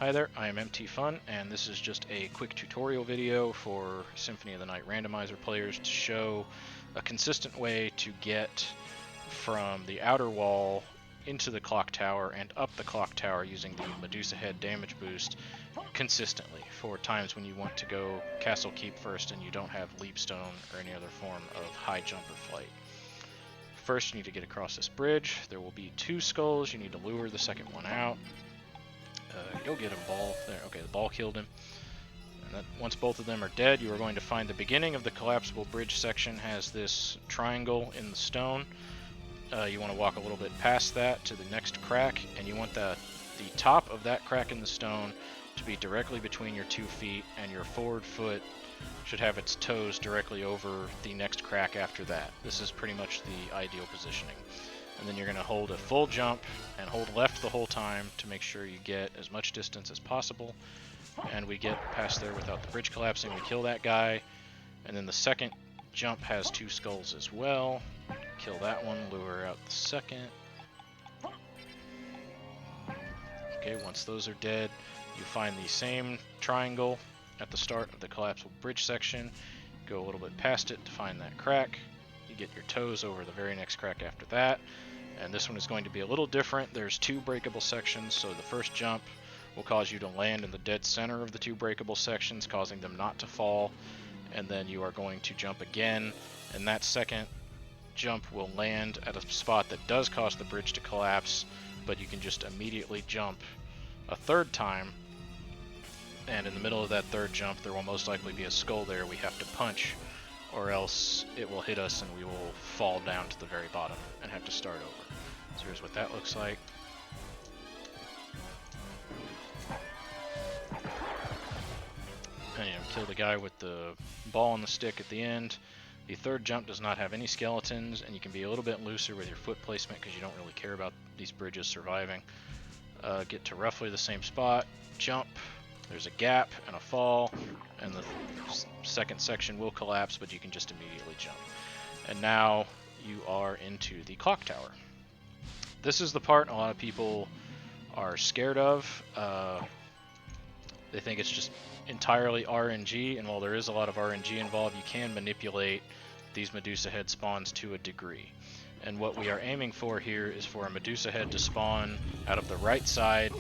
Hi there, I am MT Fun, and this is just a quick tutorial video for Symphony of the Night randomizer players to show a consistent way to get from the outer wall into the clock tower and up the clock tower using the Medusa Head damage boost consistently for times when you want to go Castle Keep first and you don't have Leapstone or any other form of high jump or flight. First, you need to get across this bridge. There will be 2 skulls. You need to lure the second one out. You'll get him, ball. There, okay, the ball killed him. And that, once both of them are dead, you are going to find the beginning of the collapsible bridge section has this triangle in the stone. You want to walk a little bit past that to the next crack, and you want the top of that crack in the stone to be directly between your 2 feet, and your forward foot should have its toes directly over the next crack after that. This is pretty much the ideal positioning. And then you're going to hold a full jump and hold left the whole time to make sure you get as much distance as possible. And we get past there without the bridge collapsing. We kill that guy. And then the second jump has 2 skulls as well. Kill that one, lure out the second. Okay, once those are dead, you find the same triangle at the start of the collapsible bridge section. Go a little bit past it to find that crack. You get your toes over the very next crack after that. And this one is going to be a little different. There's 2 breakable sections, so the first jump will cause you to land in the dead center of the 2 breakable sections, causing them not to fall. And then you are going to jump again, and that second jump will land at a spot that does cause the bridge to collapse, but you can just immediately jump a third time. And in the middle of that third jump, there will most likely be a skull there we have to punch, or else it will hit us and we will fall down to the very bottom and have to start over. So here's what that looks like. And kill the guy with the ball on the stick at the end. The third jump does not have any skeletons, and you can be a little bit looser with your foot placement because you don't really care about these bridges surviving. Get to roughly the same spot, jump. There's a gap and a fall, and the second section will collapse, but you can just immediately jump. And now you are into the clock tower. This is the part a lot of people are scared of. They think it's just entirely RNG, and while there is a lot of RNG involved, you can manipulate these Medusa Head spawns to a degree. And what we are aiming for here is for a Medusa Head to spawn out of the right side.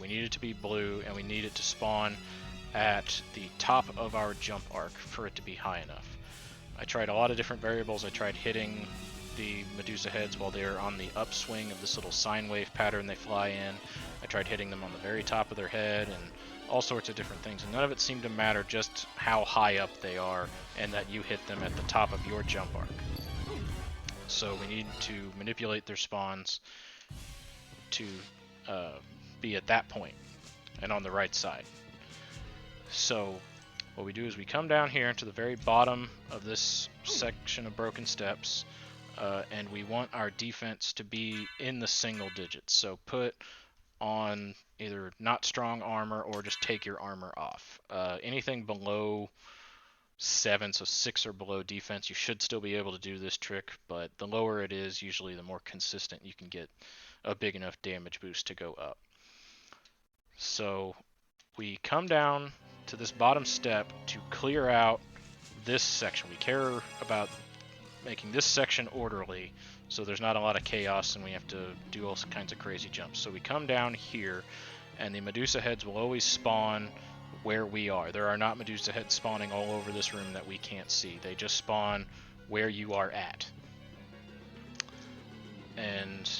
We need it to be blue, and we need it to spawn at the top of our jump arc for it to be high enough. I tried a lot of different variables. I tried hitting the Medusa Heads while they're on the upswing of this little sine wave pattern they fly in. I tried hitting them on the very top of their head and all sorts of different things, and none of it seemed to matter, just how high up they are and that you hit them at the top of your jump arc. So we need to manipulate their spawns to be at that point and on the right side. So what we do is we come down here to the very bottom of this section of broken steps, and we want our defense to be in the single digits. So put on either not strong armor or just take your armor off. Anything below 7, so 6 or below defense, you should still be able to do this trick, but the lower it is, usually the more consistent you can get a big enough damage boost to go up. So we come down to this bottom step to clear out this section. We care about making this section orderly so there's not a lot of chaos and we have to do all kinds of crazy jumps. So we come down here, and the Medusa Heads will always spawn where we are. There are not Medusa Heads spawning all over this room that we can't see. They just spawn where you are at. And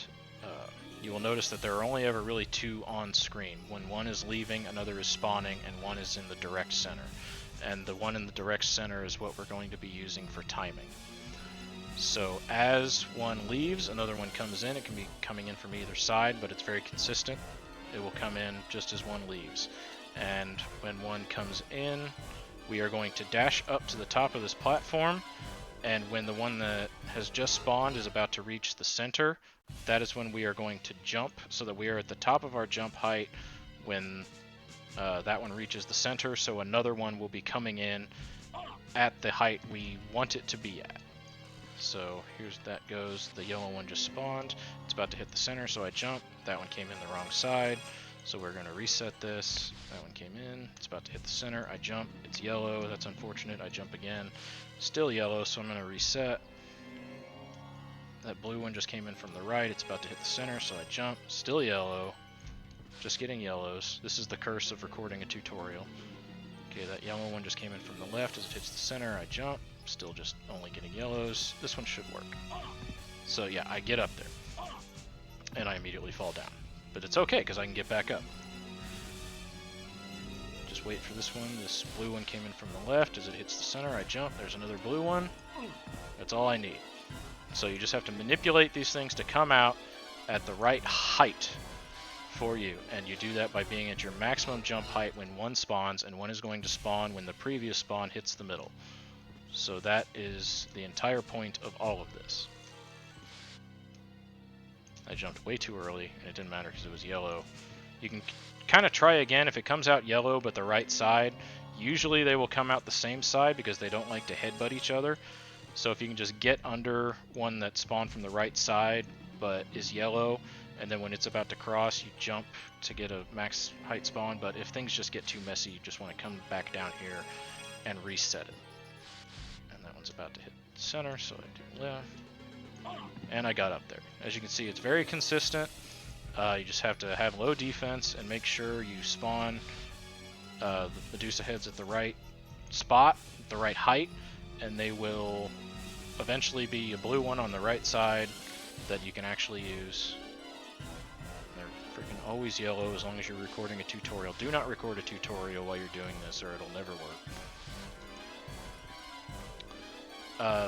you will notice that there are only ever really 2 on screen. When one is leaving, another is spawning, and one is in the direct center. And the one in the direct center is what we're going to be using for timing. So as one leaves, another one comes in. It can be coming in from either side, but it's very consistent. It will come in just as one leaves. And when one comes in, we are going to dash up to the top of this platform, and when the one that has just spawned is about to reach the center, that is when we are going to jump so that we are at the top of our jump height when that one reaches the center. So another one will be coming in at the height we want it to be at. So here's that goes. The yellow one just spawned. It's about to hit the center, so I jump. That one came in the wrong side. So we're going to reset this. That one came in. It's about to hit the center. I jump. It's yellow. That's unfortunate. I jump again. Still yellow, so I'm going to reset. That blue one just came in from the right. It's about to hit the center, so I jump. Still yellow. Just getting yellows. This is the curse of recording a tutorial. Okay, that yellow one just came in from the left. As it hits the center, I jump. Still just only getting yellows. This one should work. So yeah, I get up there. And I immediately fall down. But it's okay, because I can get back up. Just wait for this one. This blue one came in from the left. As it hits the center, I jump. There's another blue one. That's all I need. So you just have to manipulate these things to come out at the right height for you. And you do that by being at your maximum jump height when one spawns, and one is going to spawn when the previous spawn hits the middle. So that is the entire point of all of this. I jumped way too early, and it didn't matter because it was yellow. You can kind of try again if it comes out yellow but the right side. Usually they will come out the same side because they don't like to headbutt each other. So if you can just get under one that spawned from the right side but is yellow, and then when it's about to cross, you jump to get a max height spawn. But if things just get too messy, you just want to come back down here and reset it. And that one's about to hit center, so I do left. And I got up there. As you can see, it's very consistent. You just have to have low defense and make sure you spawn the Medusa Heads at the right spot, the right height, and they will eventually be a blue one on the right side that you can actually use. They're freaking always yellow as long as you're recording a tutorial. Do not record a tutorial while you're doing this or it'll never work.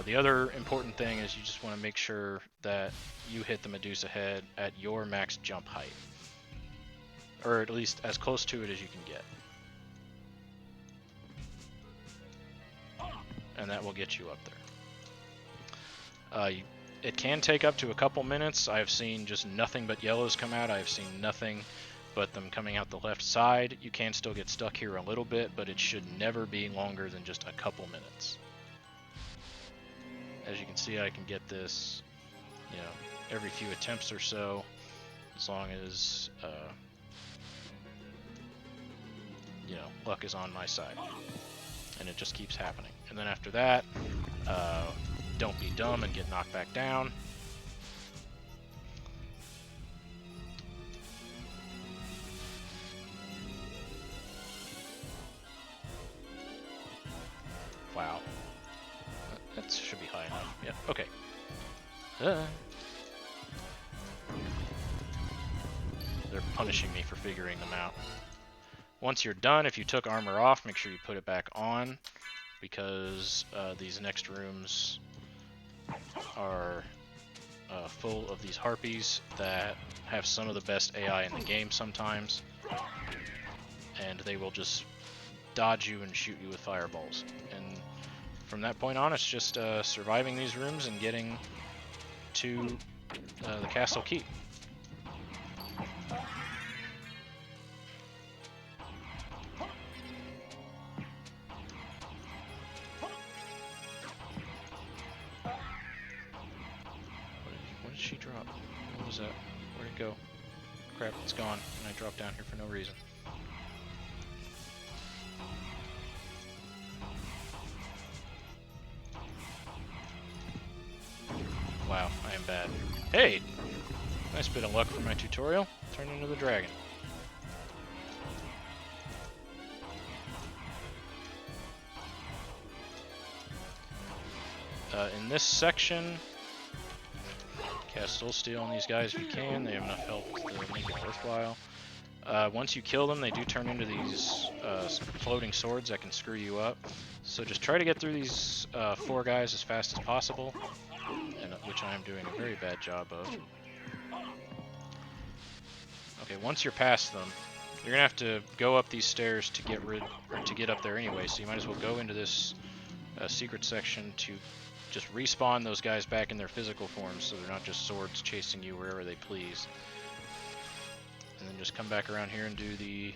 The other important thing is you just want to make sure that you hit the Medusa Head at your max jump height. Or at least as close to it as you can get. And that will get you up there. It can take up to a couple minutes. I've seen just nothing but yellows come out. I've seen nothing but them coming out the left side. You can still get stuck here a little bit, but it should never be longer than just a couple minutes. As you can see, I can get this, every few attempts or so, as long as, luck is on my side. And it just keeps happening. And then after that, don't be dumb and get knocked back down. Wow. That should be high enough. Yep, okay. They're punishing me for figuring them out. Once you're done, if you took armor off, make sure you put it back on, because these next rooms are full of these harpies that have some of the best AI in the game sometimes, and they will just dodge you and shoot you with fireballs. And from that point on, it's just surviving these rooms and getting to the castle keep. What did she drop? What was that? Where'd it go? Crap, it's gone. And I dropped down here for no reason. Wow, I am bad. Hey! Nice bit of luck for my tutorial. Turn into the dragon. In this section, cast Soul Steel on these guys if you can. They have enough health to make it worthwhile. Once you kill them, they do turn into these floating swords that can screw you up. So just try to get through these 4 guys as fast as possible, and which I am doing a very bad job of. Okay, once you're past them, you're gonna have to go up these stairs to get up there anyway. So you might as well go into this secret section to just respawn those guys back in their physical forms, so they're not just swords chasing you wherever they please. And then just come back around here and do the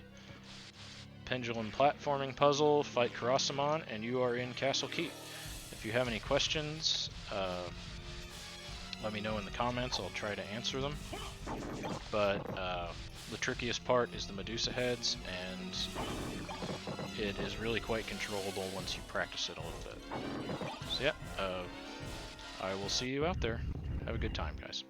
pendulum platforming puzzle, fight Karasamon, and you are in Castle Keep. If you have any questions, let me know in the comments. I'll try to answer them. But the trickiest part is the Medusa Heads, and it is really quite controllable once you practice it a little bit. So yeah, I will see you out there. Have a good time, guys.